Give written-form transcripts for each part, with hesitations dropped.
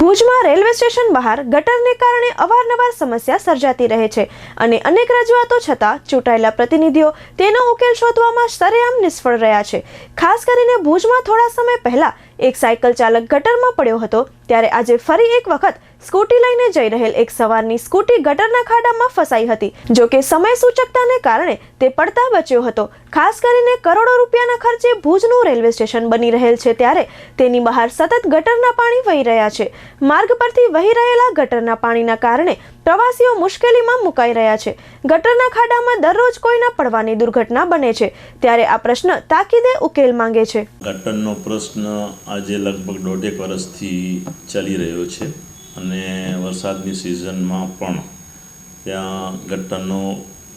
ભુજમાં railway station બહાર ગટરને કારણે અવારનવાર સમસ્યા સર્જાતી રહે છે અને અનેક રજૂઆતો છતાં ચૂંટાયેલા પ્રતિનિધિઓ તેનો ઉકેલ શોધવામાં સરેઆમ નિષ્ફળ રહ્યા છે। ખાસ કરીને ભુજમાં થોડા સમય પહેલા એક સાયકલ ચાલક ગટરમાં પડ્યો હતો, ત્યારે આજે ફરી એક વખત સ્કૂટી લઈને જઈ રહેલ એક સવારની સ્કૂટી ગટરના ખાડામાં ફસાઈ હતી। જો કે સમય સૂચકતાને કારણે તે પડતા બચ્યો હતો। ખાસ કરીને કરોડો રૂપિયાના ખર્ચે ભુજનું રેલવે સ્ટેશન બની રહેલ છે, ત્યારે તેની બહાર સતત ગટરના પાણી વહી રહ્યા છે। માર્ગ પરથી વહી રહેલા ગટરના પાણીના કારણે પ્રવાસીઓ મુશ્કેલીમાં મુકાઈ રહ્યા છે। ગટરના ખાડામાં દરરોજ કોઈના પડવાની દુર્ઘટના બને છે, ત્યારે આ પ્રશ્ન તાકીદે ઉકેલ માંગે છે। ગટરનો પ્રશ્ન આજે લગભગ 1.5 વર્ષથી ચાલી રહ્યો છે અને વરસાદની સિઝનમાં પણ ત્યાં ગટરનો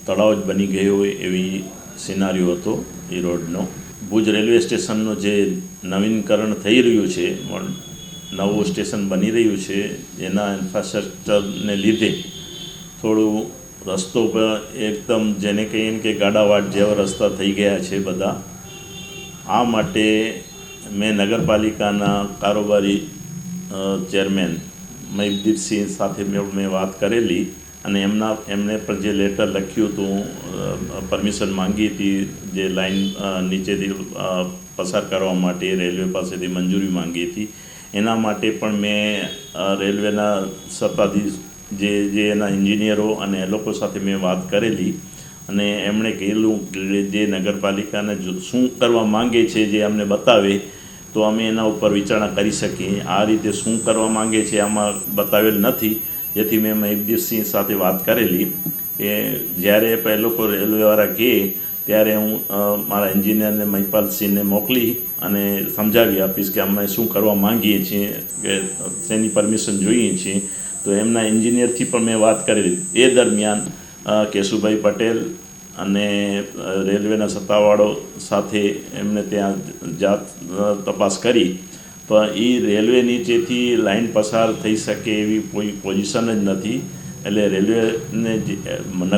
તળાવ જ બની ગયો હોય એવી સિનારીઓ હતો એ રોડનો। ભુજ રેલવે સ્ટેશનનો જે નવીનકરણ થઈ રહ્યું છે, નવું સ્ટેશન બની રહ્યું છે, એના ઇન્ફ્રાસ્ટ્રક્ચરને લીધે થોડું રસ્તો પર એકદમ જેને કહીએ કે ગાડાવાટ જેવા રસ્તા થઈ ગયા છે બધા। આ માટે મેં નગરપાલિકાના કારોબારી ચેરમેન મહિપદીપસિંહ સાથે મેં વાત કરેલી અને એમને પણ જે લેટર લખ્યું હતું, પરમિશન માંગી હતી, જે લાઈન નીચેથી પસાર કરવા માટે રેલવે પાસેથી મંજૂરી માંગી હતી, એના માટે પણ મેં રેલવેના સત્તાધીશ જે એના એન્જિનિયરો અને એ લોકો સાથે મેં વાત કરેલી અને એમણે કહેલું કે જે નગરપાલિકાને શું કરવા માંગે છે જે અમને બતાવે તો અમે એના ઉપર વિચારણા કરી શકીએ। આ રીતે શું કરવા માંગે છે આમાં બતાવેલ નથી, જેથી મેં મહિપદીપસિંહ સાથે વાત કરેલી કે જ્યારે એ લોકો રેલવેવાળા કહે ત્યારે હું મારા એન્જિનિયરને મહિપાલસિંહને મોકલી અને સમજાવી આપીશ કે અમે શું કરવા માંગીએ છીએ, કે શેની પરમિશન જોઈએ છીએ। તો એમના એન્જિનિયરથી પણ મેં વાત કરેલી। એ દરમિયાન કેશુભાઈ પટેલ અને રેલવેના સત્તાવાળો સાથે એમને ત્યાં જાત તપાસ કરી, પણ એ રેલવે નીચેથી લાઈન પસાર થઈ શકે એવી કોઈ પોઝિશન જ નથી। એટલે રેલવેને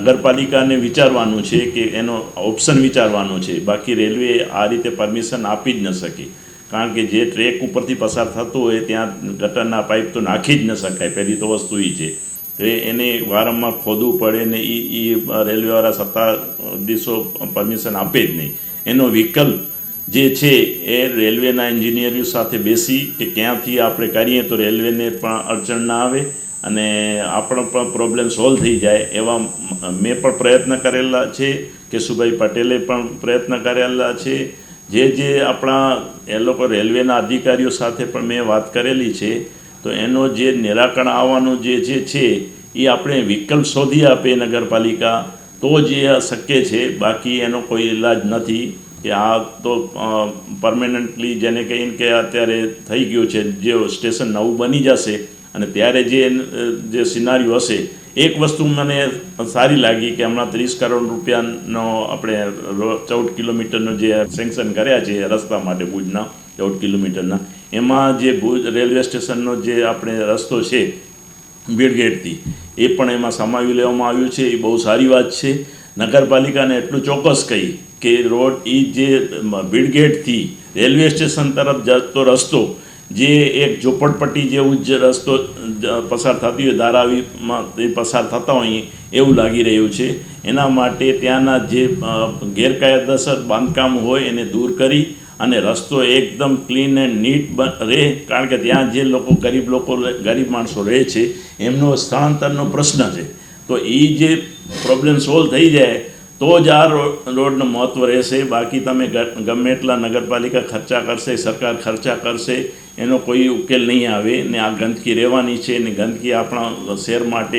નગરપાલિકાને વિચારવાનું છે કે એનો ઓપ્શન વિચારવાનો છે, બાકી રેલવે આ રીતે પરમિશન આપી જ ન શકે, કારણ કે જે ટ્રેક ઉપરથી પસાર થતું હોય ત્યાં ગટરના પાઇપ તો નાખી જ ન શકાય। પહેલી તો વસ્તુ એ છે, એને વારંવાર ખોદવું પડે ને એ રેલવેવાળા સત્તાધીશો પરમિશન આપે જ નહીં। એનો વિકલ્પ જે છે એ રેલવેના એન્જિનિયરો સાથે બેસી કે ક્યાંથી આપણે કરીએ તો રેલવેને પણ અડચણ ના આવે અને આપણો પણ પ્રોબ્લેમ સોલ્વ થઈ જાય, એવા મેં પણ પ્રયત્ન કરેલા છે, કેશુભાઈ પટેલે પણ પ્રયત્ન કરેલા છે। જે આપણા એ લોકો રેલવેના અધિકારીઓ સાથે પણ મેં વાત કરેલી છે, તો એનો જે નિરાકરણ આવવાનું જે છે એ આપણે વિકલ્પ શોધી આપે નગરપાલિકા તો જ એ શક્ય છે, બાકી એનો કોઈ ઇલાજ નથી કે આ તો પરમેનન્ટલી જેને કહીને કે અત્યારે થઈ ગયું છે, જે સ્ટેશન નવું બની જશે અને ત્યારે જે સિનારીઓ હશે। એક વસ્તુ મને સારી લાગી કે હમણાં 30 કરોડ રૂપિયાનો આપણે 14 કિલોમીટરનો જે સેન્કશન કર્યા છે રસ્તા માટે ભુજના 14 કિલોમીટરના, એમાં જે ભુજ રેલવે સ્ટેશનનો જે આપણે રસ્તો છે બીડગેટથી એ પણ એમાં સમાવી લેવામાં આવ્યું છે। એ બહુ સારી વાત છે। નગરપાલિકાને એટલું ચોક્કસ કહી કે રોડ એ જે બીડગેટથી રેલવે સ્ટેશન તરફ જતો રસ્તો જે એક ઝોપડપટ્ટી જેવું જ રસ્તો પસાર થતી હોય, ધારાવીમાં એ પસાર થતા હોય એવું લાગી રહ્યું છે। એના માટે ત્યાંના જે ગેરકાયદેસર બાંધકામ હોય એને દૂર કરી અને રસ્તો એકદમ ક્લીન એન્ડ નીટ રહે, કારણ કે ત્યાં જે ગરીબ માણસો રહે છે એમનો સ્થળાંતરનો પ્રશ્ન છે। તો એ જે પ્રોબ્લેમ સોલ્વ થઈ જાય તો જ આ રોડનું મહત્ત્વ રહેશે, બાકી તમે ગમે એટલા નગરપાલિકા ખર્ચા કરશે, સરકાર ખર્ચા કરશે, એનો કોઈ ઉકેલ નહીં આવે ને આ ગંદકી રહેવાની છે ને ગંદકી આપણા શહેર માટે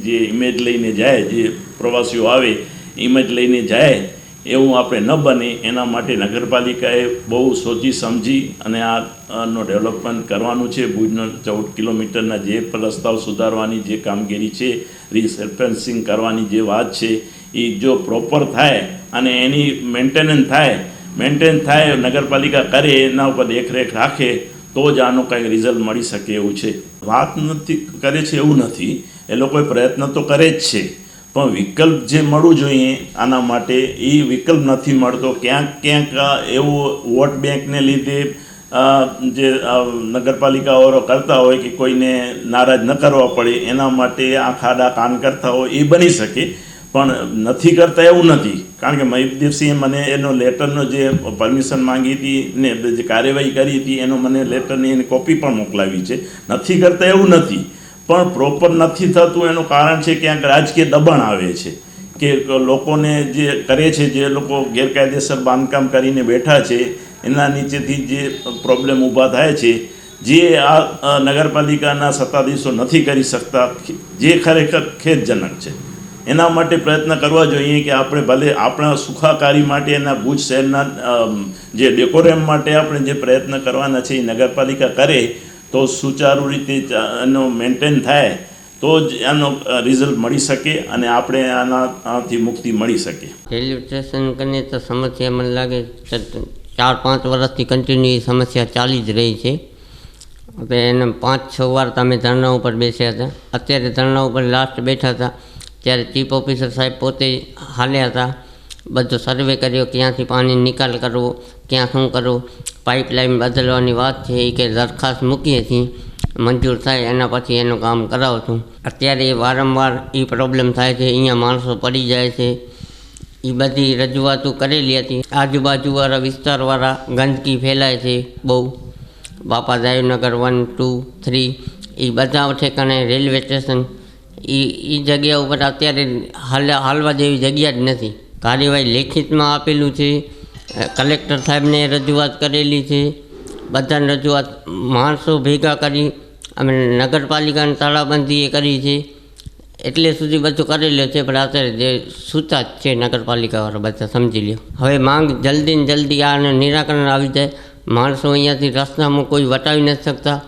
જે ઇમેજ લઈને જાય, જે પ્રવાસીઓ આવે ઇમેજ લઈને જાય એવું આપણે ન બને, એના માટે નગરપાલિકાએ બહુ સોચી સમજી અને આનો ડેવલપમેન્ટ કરવાનું છે। ભુજનો 14 કિલોમીટરના જે રસ્તાઓ સુધારવાની જે કામગીરી છે, રિસર્ફેન્સિંગ કરવાની જે વાત છે, એ જો પ્રોપર થાય અને એની મેન્ટેન થાય નગરપાલિકા કરે, એના ઉપર દેખરેખ રાખે તો જ આનું કંઈક રિઝલ્ટ મળી શકે એવું છે। વાત નથી કરે છે એવું નથી, એ લોકોએ પ્રયત્ન તો કરે જ છે, પણ વિકલ્પ જે મળવું જોઈએ આના માટે એ વિકલ્પ નથી મળતો। ક્યાંક એવું વોટ બેંકને લીધે જે નગરપાલિકાવાળો કરતા હોય કે કોઈને નારાજ ન કરવા પડે એના માટે આ ખાડા કાન કરતા હોય એ બની શકે, પણ નથી કરતા એવું નથી. કારણ કે મહિપદેવસિંહે મને એનો લેટરનો જે પરમિશન માંગી હતી ને જે કાર્યવાહી કરી હતી એનો મને લેટરની એની કોપી પણ મોકલાવી છે. નથી કરતા એવું નથી, પણ પ્રોપર નથી થતું એનું કારણ છે ક્યાંક રાજકીય દબાણ આવે છે કે લોકોને જે કરે છે, જે લોકો ગેરકાયદેસર બાંધકામ કરીને બેઠા છે એના નીચેથી જે પ્રોબ્લેમ ઊભા થાય છે, જે આ નગરપાલિકાના સત્તાધીશો નથી કરી શકતા, જે ખરેખર ખેદજનક છે. એના માટે પ્રયત્ન કરવા જોઈએ કે આપણે ભલે આપણા સુખાકારી માટે એના ભુજ શહેરના જે ડેકોરેમ માટે આપણે જે પ્રયત્ન કરવાના છે એ નગરપાલિકા કરે તો સુચારુ રીતે એનો મેન્ટેન થાય તો જ એનો રિઝલ્ટ મળી શકે અને આપણે આનાથી મુક્તિ મળી શકે. રેલવે સ્ટેશન કરીને તો સમસ્યા મને લાગે 4-5 વર્ષથી કન્ટિન્યુ સમસ્યા ચાલી જ રહી છે. હવે એને 5-6 વાર તમે ધરણા ઉપર બેસ્યા હતા. અત્યારે ધરણા ઉપર લાસ્ટ બેઠા હતા ત્યારે ચીફ ઓફિસર સાહેબ પોતે હાલ્યા હતા, બધો સર્વે કર્યો, ક્યાંથી પાણી નિકાલ કરવો, ક્યાં શું કરવું, પાઇપલાઇન બદલવાની વાત છે એ કે દરખાસ્ત મૂકીએ છીએ, મંજૂર થાય એના પછી એનું કામ કરાવું છું. અત્યારે વારંવાર એ પ્રોબ્લેમ થાય છે, અહીંયા માણસો પડી જાય છે, એ બધી રજૂઆતો કરેલી હતી. આજુબાજુવાળા વિસ્તારવાળા ગંદકી ફેલાય છે બહુ, બાપા સાહેબનગર 1, 2, 3 એ બધા ઠેકાણે રેલવે સ્ટેશન એ જગ્યા ઉપર અત્યારે હાલવા જેવી જગ્યા જ નથી. કાર્યવાહી લેખિતમાં આપેલું છે, કલેક્ટર સાહેબને રજૂઆત કરેલી છે, બધાને રજૂઆત માણસો ભેગા કરી અમે નગરપાલિકાની તાળાબંધી એ કરી છે, એટલે સુધી બધું કરેલું છે. પણ અત્યારે જે સૂતા જ છે નગરપાલિકાવાળા બધા સમજી લ્યો. હવે માંગ જલ્દી ને જલ્દી આને નિરાકરણ આવી જાય. માણસો અહીંયાથી રસ્તામાં કોઈ વટાવી નથી શકતા.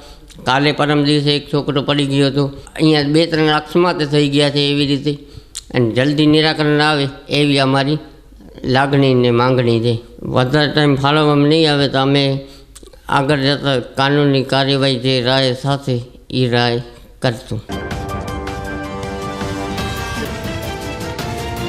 કાલે પરમ દિવસે એક છોકરો પડી ગયો હતો, અહીંયા 2-3 અકસ્માત થઈ ગયા છે એવી રીતે, અને જલ્દી નિરાકરણ આવે એવી અમારી લાગણી ને માંગણી છે. વધારે ટાઈમ ફાળવવામાં નહીં આવે તો અમે આગળ જતાં કાનૂની કાર્યવાહી જે રાય સાથે એ રાય કરશું.